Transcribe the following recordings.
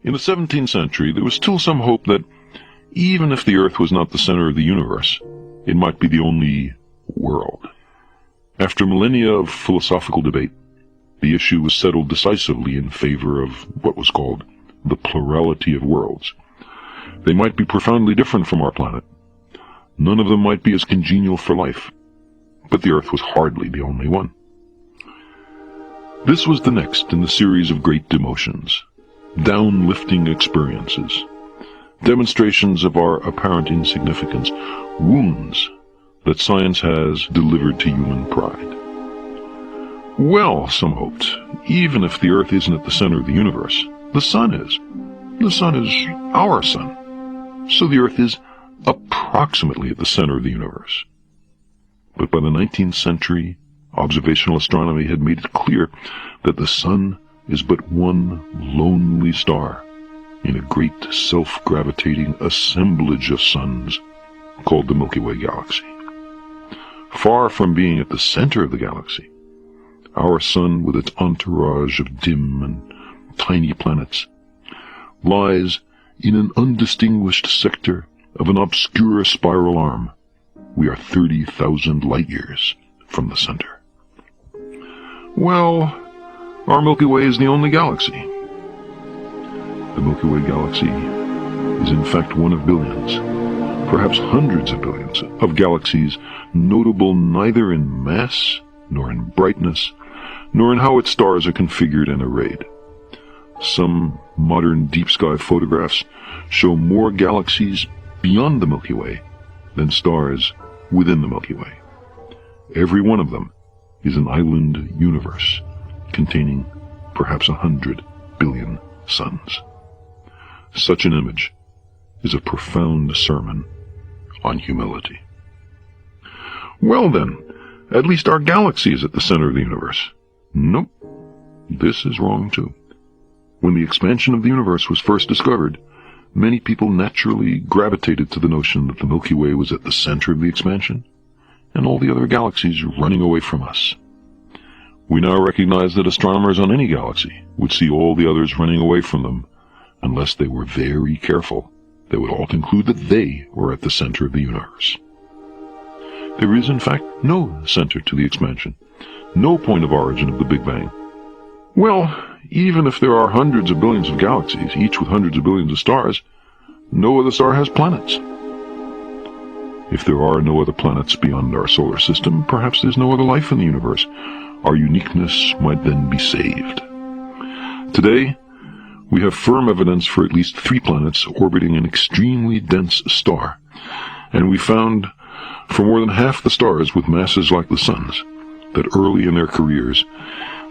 In the 17th century, there was still some hope that even if the Earth was not the center of the universe, it might be the only world. After millennia of philosophical debate, the issue was settled decisively in favor of what was called the plurality of worlds. They might be profoundly different from our planet. None of them might be as congenial for life, but the Earth was hardly the only one. This was the next in the series of great demotions, downlifting experiences, demonstrations of our apparent insignificance, wounds that science has delivered to human pride. Well, some hoped, even if the Earth isn't at the center of the universe, the Sun is. The Sun is our Sun. So the Earth is approximately at the center of the universe. But by the 19th century, observational astronomy had made it clear that the Sun is but one lonely star in a great self-gravitating assemblage of suns called the Milky Way galaxy. Far from being at the center of the galaxy, our Sun, with its entourage of dim and tiny planets, lies in an undistinguished sector of an obscure spiral arm. We are 30,000 light-years from the center. Well, our Milky Way is the only galaxy. The Milky Way galaxy is in fact one of billions, perhaps hundreds of billions, of galaxies notable neither in mass, nor in brightness, nor in how its stars are configured and arrayed. Some modern deep-sky photographs show more galaxies beyond the Milky Way than stars within the Milky Way. Every one of them is an island universe containing perhaps 100 billion suns. Such an image is a profound sermon on humility. Well then, at least our galaxy is at the center of the universe. Nope, this is wrong too. When the expansion of the universe was first discovered, many people naturally gravitated to the notion that the Milky Way was at the center of the expansion, and all the other galaxies running away from us. We now recognize that astronomers on any galaxy would see all the others running away from them, unless they were very careful. They would all conclude that they were at the center of the universe. There is, in fact, no center to the expansion, no point of origin of the Big Bang. Well, even if there are hundreds of billions of galaxies, each with hundreds of billions of stars, no other star has planets. If there are no other planets beyond our solar system, perhaps there's no other life in the universe. Our uniqueness might then be saved. Today, we have firm evidence for at least 3 planets orbiting an extremely dense star, and we found for more than half the stars with masses like the Sun's that early in their careers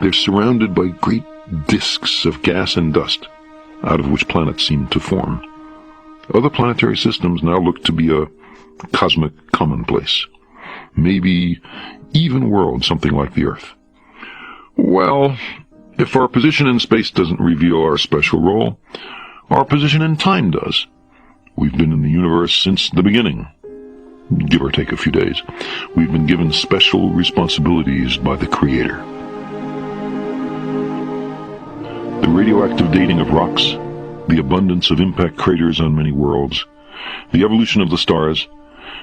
they're surrounded by great disks of gas and dust, out of which planets seem to form. Other planetary systems now look to be a cosmic commonplace, maybe even world something like the Earth. Well, if our position in space doesn't reveal our special role, our position in time does. We've been in the universe since the beginning, give or take a few days. We've been given special responsibilities by the Creator. The radioactive dating of rocks, the abundance of impact craters on many worlds, the evolution of the stars,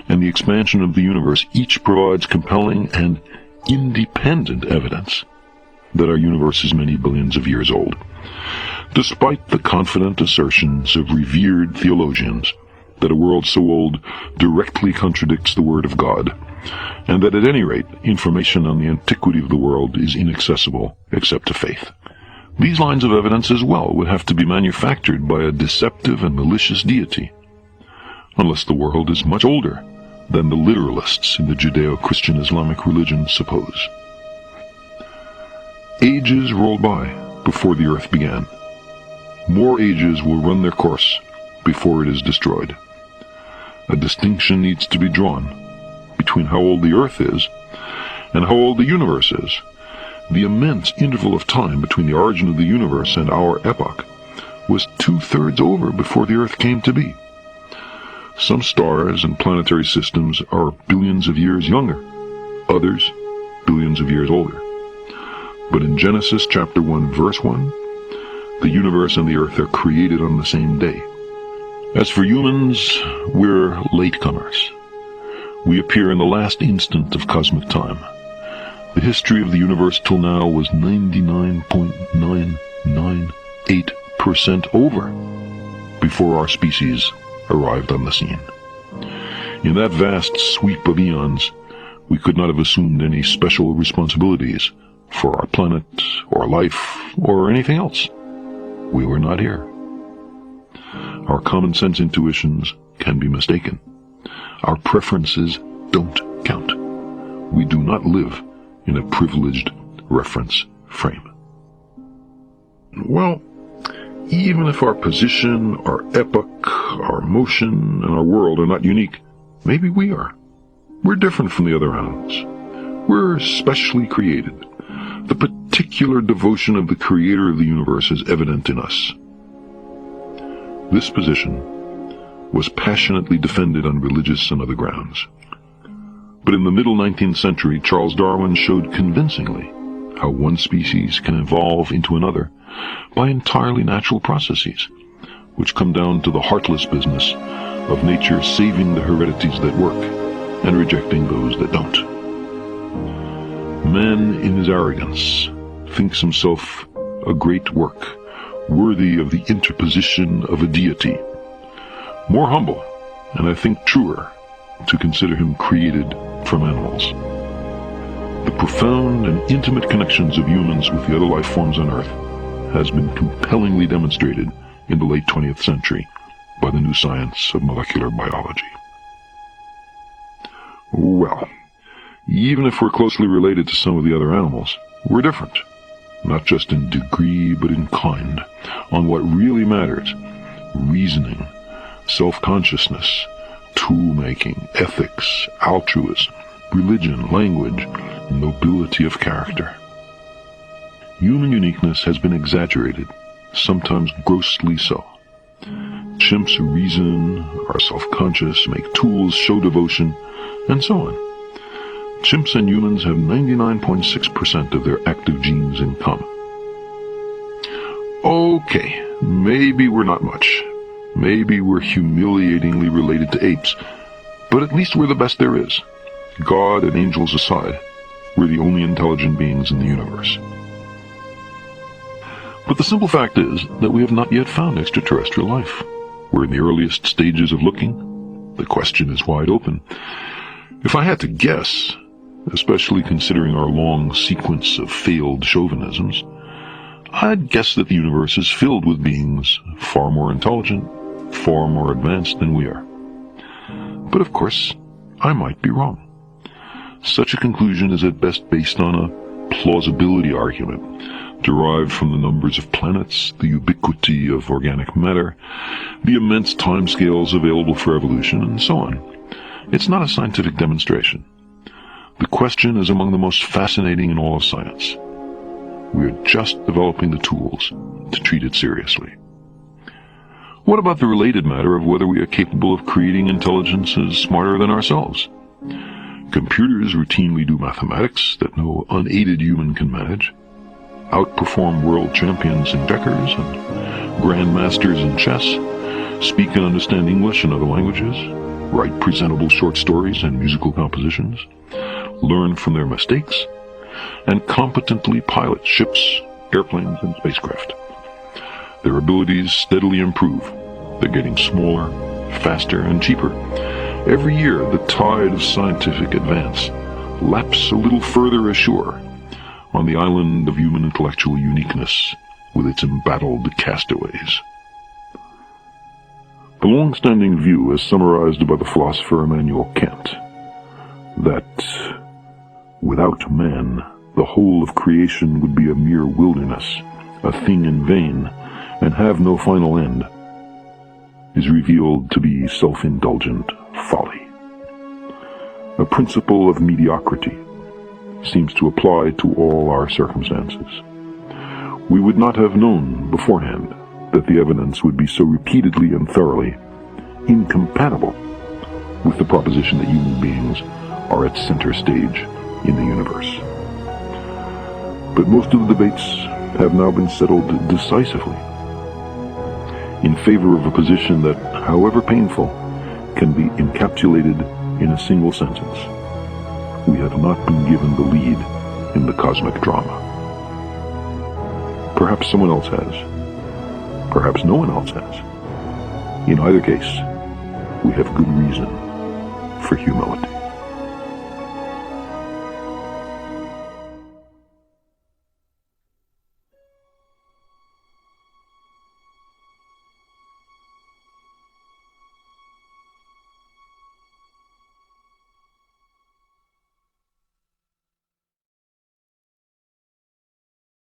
and the expansion of the universe each provides compelling and independent evidence that our universe is many billions of years old. Despite the confident assertions of revered theologians that a world so old directly contradicts the Word of God, and that at any rate information on the antiquity of the world is inaccessible except to faith. These lines of evidence as well would have to be manufactured by a deceptive and malicious deity, unless the world is much older than the literalists in the Judeo-Christian Islamic religion suppose. Ages rolled by before the Earth began. More ages will run their course before it is destroyed. A distinction needs to be drawn between how old the Earth is and how old the universe is. The immense interval of time between the origin of the universe and our epoch was 2/3 over before the Earth came to be. Some stars and planetary systems are billions of years younger, others billions of years older. But in Genesis chapter 1 verse 1, The universe and the earth are created on the same day. As for humans, we're latecomers. We appear in the last instant of cosmic time. The history of the universe till now was 99.998% over before our species arrived on the scene. In that vast sweep of eons, we could not have assumed any special responsibilities for our planet, or life, or anything else. We were not here. Our common sense intuitions can be mistaken. Our preferences don't count. We do not live in a privileged reference frame. Well, even if our position, our epoch, our motion, and our world are not unique, maybe we are. We're different from the other animals. We're specially created. The particular devotion of the creator of the universe is evident in us. This position was passionately defended on religious and other grounds. But in the middle 19th century, Charles Darwin showed convincingly how one species can evolve into another by entirely natural processes, which come down to the heartless business of nature saving the heredities that work and rejecting those that don't. Man, in his arrogance, thinks himself a great work, worthy of the interposition of a deity. More humble, and I think truer, to consider him created from animals. The profound and intimate connections of humans with the other life forms on Earth has been compellingly demonstrated in the late 20th century by the new science of molecular biology. Well, even if we're closely related to some of the other animals, we're different, not just in degree but in kind, on what really matters: reasoning, self-consciousness, tool-making, ethics, altruism, religion, language, nobility of character. Human uniqueness has been exaggerated, sometimes grossly so. Chimps reason, are self-conscious, make tools, show devotion, and so on. Chimps and humans have 99.6% of their active genes in common. Okay, maybe we're not much. Maybe we're humiliatingly related to apes, but at least we're the best there is. God and angels aside, we're the only intelligent beings in the universe. But the simple fact is that we have not yet found extraterrestrial life. We're in the earliest stages of looking. The question is wide open. If I had to guess, especially considering our long sequence of failed chauvinisms, I'd guess that the universe is filled with beings far more intelligent, far more advanced than we are. But of course, I might be wrong. Such a conclusion is at best based on a plausibility argument, derived from the numbers of planets, the ubiquity of organic matter, the immense timescales available for evolution, and so on. It's not a scientific demonstration. The question is among the most fascinating in all of science. We are just developing the tools to treat it seriously. What about the related matter of whether we are capable of creating intelligences smarter than ourselves? Computers routinely do mathematics that no unaided human can manage, outperform world champions in checkers and grandmasters in chess, speak and understand English and other languages, write presentable short stories and musical compositions, learn from their mistakes, and competently pilot ships, airplanes, and spacecraft. Their abilities steadily improve. They're getting smaller, faster, and cheaper. Every year, the tide of scientific advance laps a little further ashore on the island of human intellectual uniqueness with its embattled castaways. The long-standing view, as summarized by the philosopher Immanuel Kant, that without man, the whole of creation would be a mere wilderness, a thing in vain, and have no final end, is revealed to be self-indulgent folly. A principle of mediocrity seems to apply to all our circumstances. We would not have known beforehand that the evidence would be so repeatedly and thoroughly incompatible with the proposition that human beings are at center stage in the universe. But most of the debates have now been settled decisively in favor of a position that, however painful, can be encapsulated in a single sentence. We have not been given the lead in the cosmic drama. Perhaps someone else has. Perhaps no one else has. In either case, we have good reason for humility.